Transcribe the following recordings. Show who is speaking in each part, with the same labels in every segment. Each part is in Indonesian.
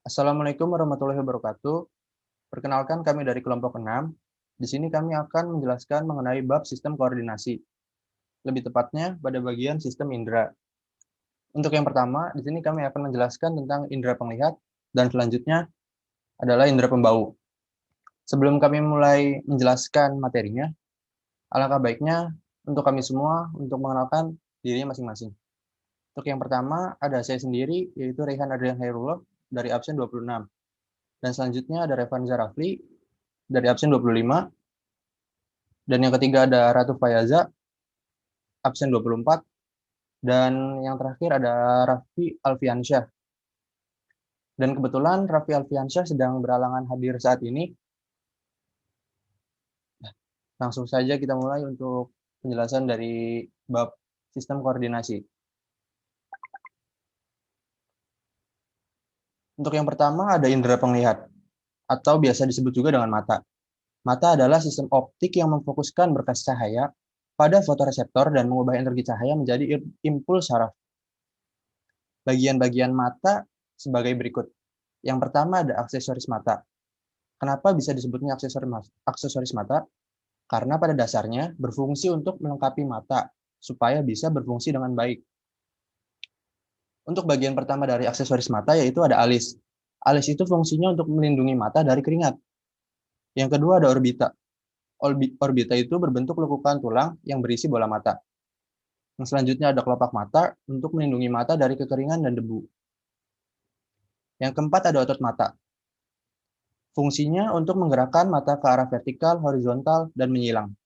Speaker 1: Assalamualaikum warahmatullahi wabarakatuh. Perkenalkan kami dari kelompok 6. Di sini kami akan menjelaskan mengenai bab sistem koordinasi. Lebih tepatnya pada bagian sistem indera. Untuk yang pertama, di sini kami akan menjelaskan tentang indera penglihat dan selanjutnya adalah indera pembau. Sebelum kami mulai menjelaskan materinya, alangkah baiknya untuk kami semua untuk mengenalkan dirinya masing-masing. Untuk yang pertama, ada saya sendiri, yaitu Rehan Adrian Hairullah dari absen 26. Dan selanjutnya ada Revan Zarafli dari absen 25. Dan yang ketiga ada Ratu Fayaza, absen 24. Dan yang terakhir ada Raffi Alfiansyah. Dan kebetulan Raffi Alfiansyah sedang beralangan hadir saat ini. Langsung saja kita mulai untuk penjelasan dari bab sistem koordinasi. Untuk yang pertama ada indera penglihat, atau biasa disebut juga dengan mata. Mata adalah sistem optik yang memfokuskan berkas cahaya pada fotoreseptor dan mengubah energi cahaya menjadi impuls syaraf. Bagian-bagian mata sebagai berikut. Yang pertama ada aksesoris mata. Kenapa bisa disebutnya aksesoris mata? Karena pada dasarnya berfungsi untuk melengkapi mata, supaya bisa berfungsi dengan baik. Untuk bagian pertama dari aksesoris mata yaitu ada alis. Alis itu fungsinya untuk melindungi mata dari keringat. Yang kedua ada orbita. Orbita itu berbentuk lekukan tulang yang berisi bola mata. Yang selanjutnya ada kelopak mata untuk melindungi mata dari kekeringan dan debu. Yang keempat ada otot mata. Fungsinya untuk menggerakkan mata ke arah vertikal, horizontal, dan menyilang.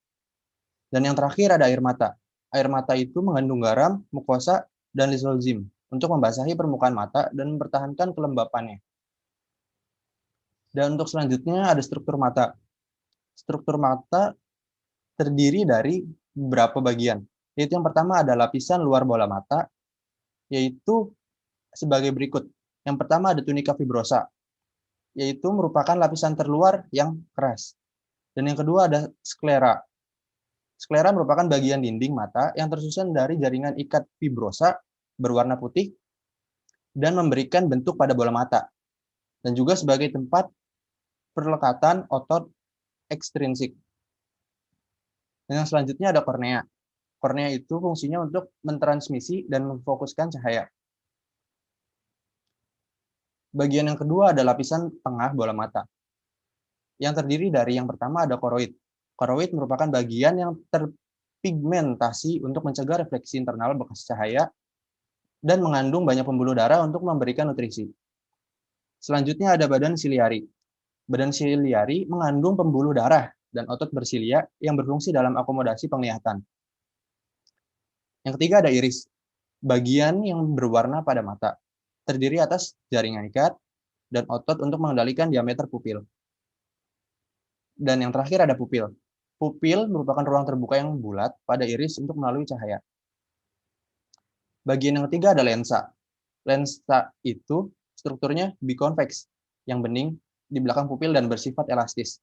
Speaker 1: Dan yang terakhir ada air mata. Air mata itu mengandung garam, mukosa, dan lisolzim untuk membasahi permukaan mata dan mempertahankan kelembapannya. Dan untuk selanjutnya ada struktur mata. Struktur mata terdiri dari beberapa bagian. Yaitu yang pertama ada lapisan luar bola mata, yaitu sebagai berikut. Yang pertama ada tunika fibrosa, yaitu merupakan lapisan terluar yang keras. Dan yang kedua ada sklera. Sklera merupakan bagian dinding mata yang tersusun dari jaringan ikat fibrosa berwarna putih dan memberikan bentuk pada bola mata. Dan juga sebagai tempat perlekatan otot ekstrinsik. Dan yang selanjutnya ada kornea. Kornea itu fungsinya untuk mentransmisi dan memfokuskan cahaya. Bagian yang kedua ada lapisan tengah bola mata, yang terdiri dari yang pertama ada koroid. Koroid merupakan bagian yang terpigmentasi untuk mencegah refleksi internal bekas cahaya dan mengandung banyak pembuluh darah untuk memberikan nutrisi. Selanjutnya ada badan siliari. Badan siliari mengandung pembuluh darah dan otot bersilia yang berfungsi dalam akomodasi penglihatan. Yang ketiga ada iris, bagian yang berwarna pada mata, terdiri atas jaringan ikat dan otot untuk mengendalikan diameter pupil. Dan yang terakhir ada pupil. Pupil merupakan ruang terbuka yang bulat pada iris untuk melalui cahaya. Bagian yang ketiga ada lensa. Lensa itu strukturnya bikonveks, yang bening di belakang pupil dan bersifat elastis.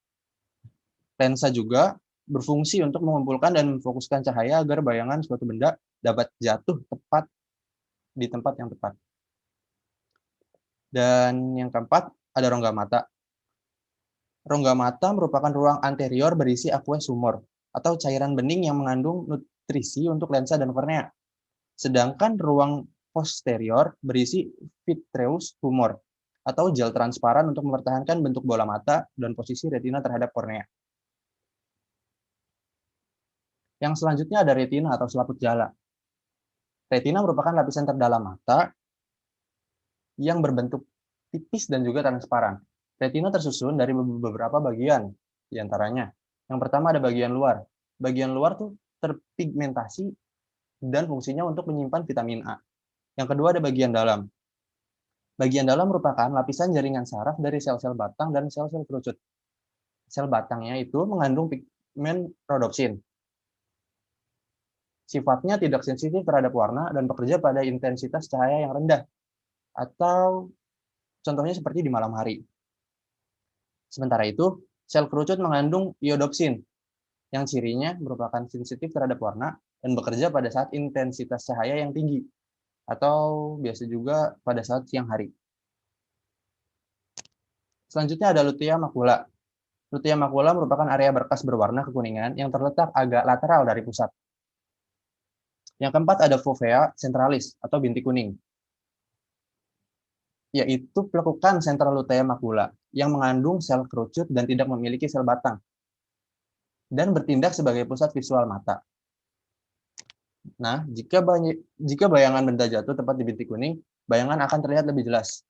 Speaker 1: Lensa juga berfungsi untuk mengumpulkan dan memfokuskan cahaya agar bayangan suatu benda dapat jatuh tepat di tempat yang tepat. Dan yang keempat, ada rongga mata. Rongga mata merupakan ruang anterior berisi aqueous humor, atau cairan bening yang mengandung nutrisi untuk lensa dan kornea. Sedangkan ruang posterior berisi vitreous humor, atau gel transparan untuk mempertahankan bentuk bola mata dan posisi retina terhadap kornea. Yang selanjutnya ada retina atau selaput jala. Retina merupakan lapisan terdalam mata yang berbentuk tipis dan juga transparan. Retina tersusun dari beberapa bagian, diantaranya. Yang pertama ada bagian luar. Bagian luar tuh terpigmentasi dan fungsinya untuk menyimpan vitamin A. Yang kedua ada bagian dalam. Bagian dalam merupakan lapisan jaringan saraf dari sel-sel batang dan sel-sel kerucut. Sel batangnya itu mengandung pigmen rhodopsin. Sifatnya tidak sensitif terhadap warna dan bekerja pada intensitas cahaya yang rendah, atau contohnya seperti di malam hari. Sementara itu, sel kerucut mengandung iodopsin, yang cirinya merupakan sensitif terhadap warna dan bekerja pada saat intensitas cahaya yang tinggi, atau biasa juga pada saat siang hari. Selanjutnya ada lutea macula. Lutea macula merupakan area berkas berwarna kekuningan yang terletak agak lateral dari pusat. Yang keempat ada fovea centralis atau bintik kuning, yaitu plekukan sentral lutea macula yang mengandung sel kerucut dan tidak memiliki sel batang dan bertindak sebagai pusat visual mata. Nah, jika bayangan benda jatuh tepat di bintik kuning, bayangan akan terlihat lebih jelas.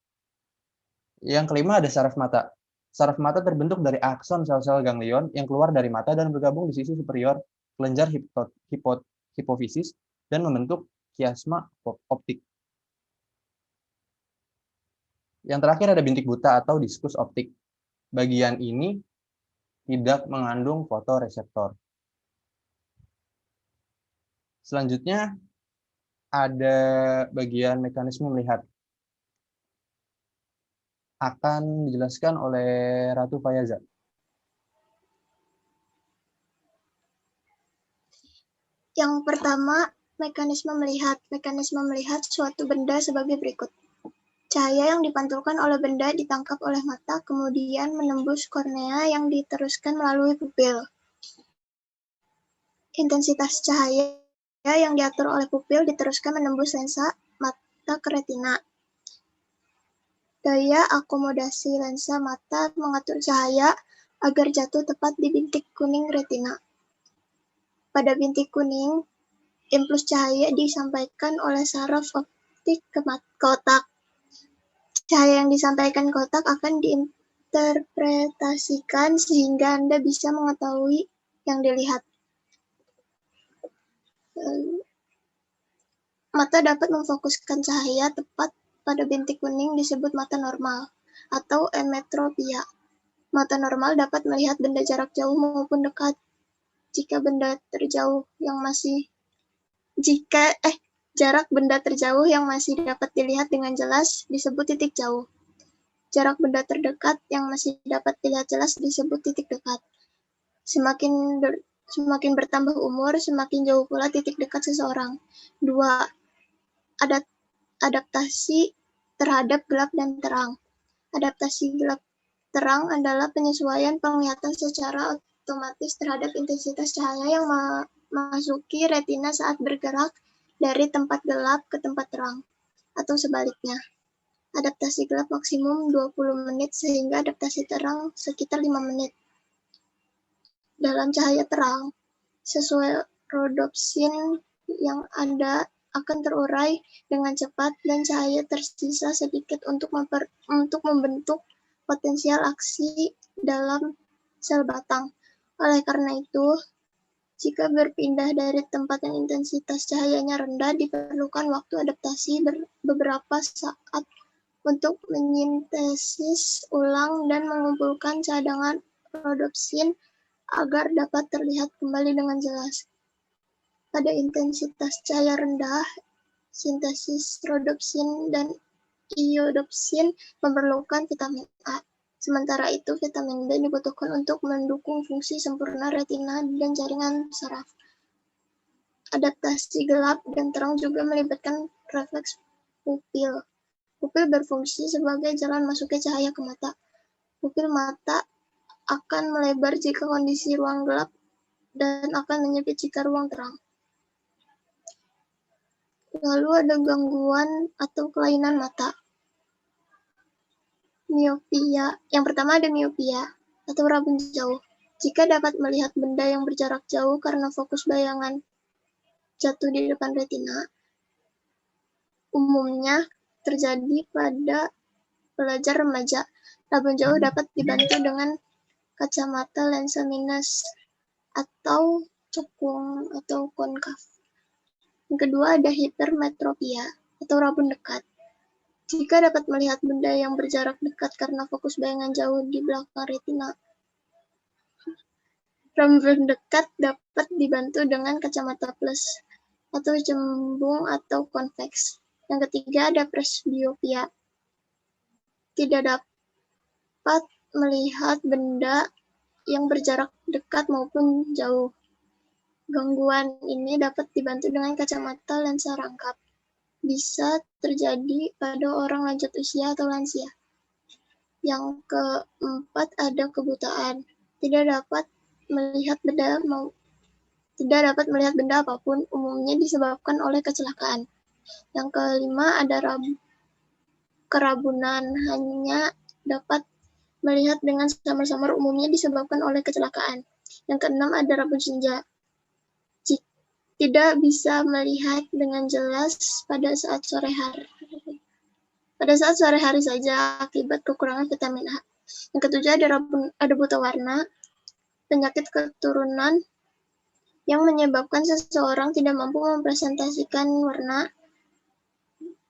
Speaker 1: Yang kelima ada saraf mata. Saraf mata terbentuk dari akson sel-sel ganglion yang keluar dari mata dan bergabung di sisi superior kelenjar hipofisis dan membentuk kiasma optik. Yang terakhir ada bintik buta atau diskus optik. Bagian ini tidak mengandung fotoreseptor. Selanjutnya ada bagian mekanisme melihat. Akan dijelaskan oleh Ratu Fayaza.
Speaker 2: Yang pertama, mekanisme melihat. Mekanisme melihat suatu benda sebagai berikut. Cahaya yang dipantulkan oleh benda ditangkap oleh mata, kemudian menembus kornea yang diteruskan melalui pupil. Intensitas cahaya yang diatur oleh pupil diteruskan menembus lensa mata ke retina. Daya akomodasi lensa mata mengatur cahaya agar jatuh tepat di bintik kuning retina. Pada bintik kuning, impuls cahaya disampaikan oleh saraf optik ke otak. Cahaya yang disampaikan ke otak akan diinterpretasikan sehingga Anda bisa mengetahui yang dilihat. Mata dapat memfokuskan cahaya tepat pada bintik kuning disebut mata normal atau emetropia. Mata normal dapat melihat benda jarak jauh maupun dekat. Jarak benda terjauh yang masih dapat dilihat dengan jelas disebut titik jauh. Jarak benda terdekat yang masih dapat dilihat jelas disebut titik dekat. Semakin bertambah umur, semakin jauh pula titik dekat seseorang. 2. Adaptasi terhadap gelap dan terang. Adaptasi gelap terang adalah penyesuaian penglihatan secara otomatis terhadap intensitas cahaya yang memasuki retina saat bergerak dari tempat gelap ke tempat terang, atau sebaliknya. Adaptasi gelap maksimum 20 menit sehingga adaptasi terang sekitar 5 menit. Dalam cahaya terang, sesuai rodopsin yang ada akan terurai dengan cepat dan cahaya tersisa sedikit untuk membentuk potensial aksi dalam sel batang. Oleh karena itu, jika berpindah dari tempat yang intensitas cahayanya rendah, diperlukan waktu adaptasi beberapa saat untuk menyintesis ulang dan mengumpulkan cadangan rodopsin agar dapat terlihat kembali dengan jelas. Pada intensitas cahaya rendah, sintesis rodopsin dan iodopsin memerlukan vitamin A. Sementara itu, vitamin B dibutuhkan untuk mendukung fungsi sempurna retina dan jaringan saraf. Adaptasi gelap dan terang juga melibatkan refleks pupil. Pupil berfungsi sebagai jalan masuknya cahaya ke mata. Pupil mata akan melebar jika kondisi ruang gelap dan akan menyempit jika ruang terang. Lalu ada gangguan atau kelainan mata. Miopia. Yang pertama ada miopia atau rabun jauh. Jika dapat melihat benda yang berjarak jauh karena fokus bayangan jatuh di depan retina, umumnya terjadi pada pelajar remaja. Rabun jauh dapat dibantu dengan kacamata lensa minus atau cekung atau konkav. Yang kedua ada hipermetropia atau rabun dekat. Jika dapat melihat benda yang berjarak dekat karena fokus bayangan jauh di belakang retina, rabun dekat dapat dibantu dengan kacamata plus atau cembung atau konveks. Yang ketiga ada presbiopia. Tidak dapat melihat benda yang berjarak dekat maupun jauh. Gangguan ini dapat dibantu dengan kacamata lensa rangkap. Bisa terjadi pada orang lanjut usia atau lansia. Yang keempat ada kebutaan. Tidak dapat melihat benda apapun, umumnya disebabkan oleh kecelakaan. Yang kelima ada kerabunan, hanya dapat melihat dengan samar-samar, umumnya disebabkan oleh kecelakaan. Yang keenam ada rabun senja. Tidak bisa melihat dengan jelas pada saat sore hari saja akibat kekurangan vitamin A. Yang ketujuh ada buta warna, penyakit keturunan yang menyebabkan seseorang tidak mampu mempresentasikan warna.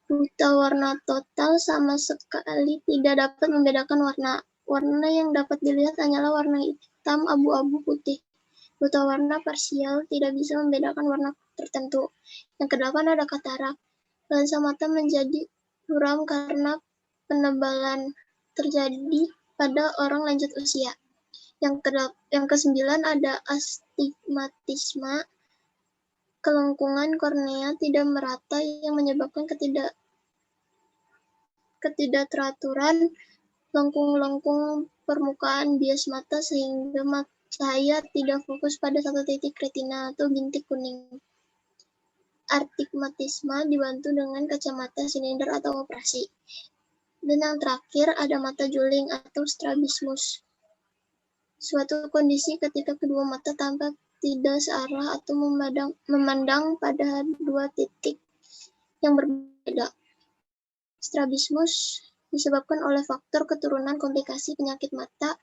Speaker 2: Buta warna total sama sekali tidak dapat membedakan warna. Warna yang dapat dilihat hanyalah warna hitam, abu-abu, putih. Buta warna parsial tidak bisa membedakan warna tertentu. Yang kedelapan ada katarak. Lensa mata menjadi suram karena penebalan terjadi pada orang lanjut usia. Yang kesembilan ada astigmatisme. Kelengkungan kornea tidak merata yang menyebabkan ketidakteraturan lengkung-lengkung permukaan bias mata sehingga cahaya tidak fokus pada satu titik retina atau bintik kuning. Astigmatisme dibantu dengan kacamata silinder atau operasi. Dan yang terakhir ada mata juling atau strabismus. Suatu kondisi ketika kedua mata tampak tidak searah atau memandang pada dua titik yang berbeda. Strabismus disebabkan oleh faktor keturunan, komplikasi penyakit mata,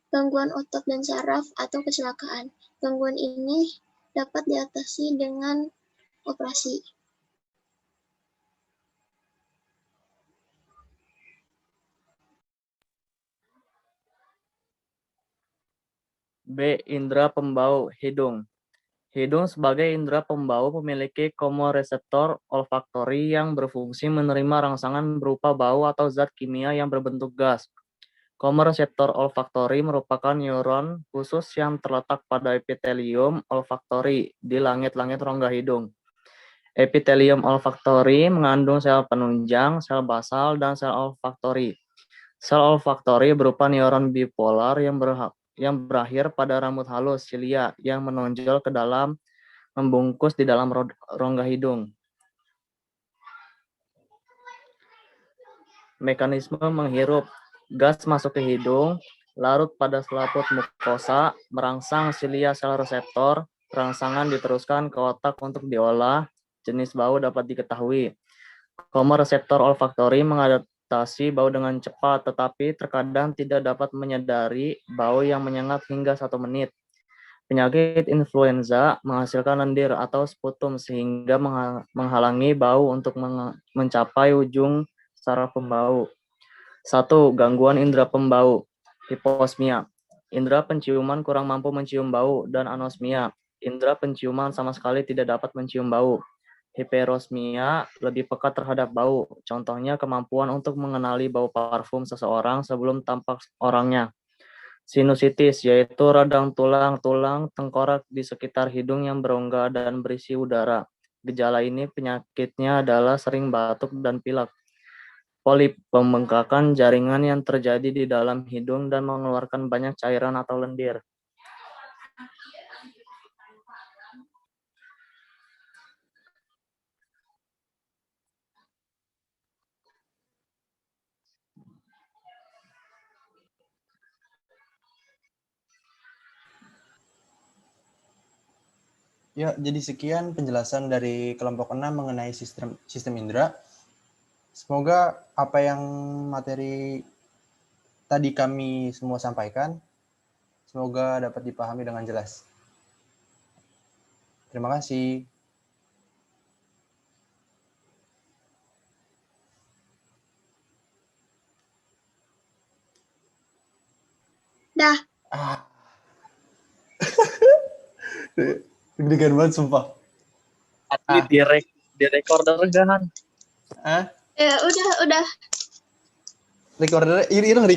Speaker 2: gangguan otot dan saraf, atau kecelakaan. Gangguan ini dapat diatasi dengan operasi.
Speaker 3: B. Indera pembau hidung. Hidung sebagai indera pembau memiliki komoreseptor olfaktori yang berfungsi menerima rangsangan berupa bau atau zat kimia yang berbentuk gas. Komoreseptor olfaktori merupakan neuron khusus yang terletak pada epitelium olfaktori di langit-langit rongga hidung. Epitelium olfaktori mengandung sel penunjang, sel basal, dan sel olfaktori. Sel olfaktori berupa neuron bipolar yang berakhir pada rambut halus silia yang menonjol ke dalam membungkus di dalam rongga hidung. Mekanisme menghirup. Gas masuk ke hidung, larut pada selaput mukosa, merangsang silia sel reseptor, rangsangan diteruskan ke otak untuk diolah, jenis bau dapat diketahui. Komoreseptor olfaktori mengadaptasi bau dengan cepat, tetapi terkadang tidak dapat menyadari bau yang menyengat hingga 1 menit. Penyakit influenza menghasilkan lendir atau sputum sehingga menghalangi bau untuk mencapai ujung saraf pembau. 1. Gangguan indera pembau. Hiposmia. Indera penciuman kurang mampu mencium bau, dan anosmia. Indera penciuman sama sekali tidak dapat mencium bau. Hiperosmia lebih peka terhadap bau. Contohnya kemampuan untuk mengenali bau parfum seseorang sebelum tampak orangnya. Sinusitis, yaitu radang tulang-tulang tengkorak di sekitar hidung yang berongga dan berisi udara. Gejala ini penyakitnya adalah sering batuk dan pilek. Polip, pembengkakan jaringan yang terjadi di dalam hidung dan mengeluarkan banyak cairan atau lendir.
Speaker 1: Ya, jadi sekian penjelasan dari kelompok 6 mengenai sistem indera. Semoga apa yang materi tadi kami semua sampaikan, semoga dapat dipahami dengan jelas. Terima kasih.
Speaker 2: Dah.
Speaker 1: Deg-degan banget, sumpah.
Speaker 3: Ini di recorder kan?
Speaker 2: Ya, udah.
Speaker 1: Recorder, ini record.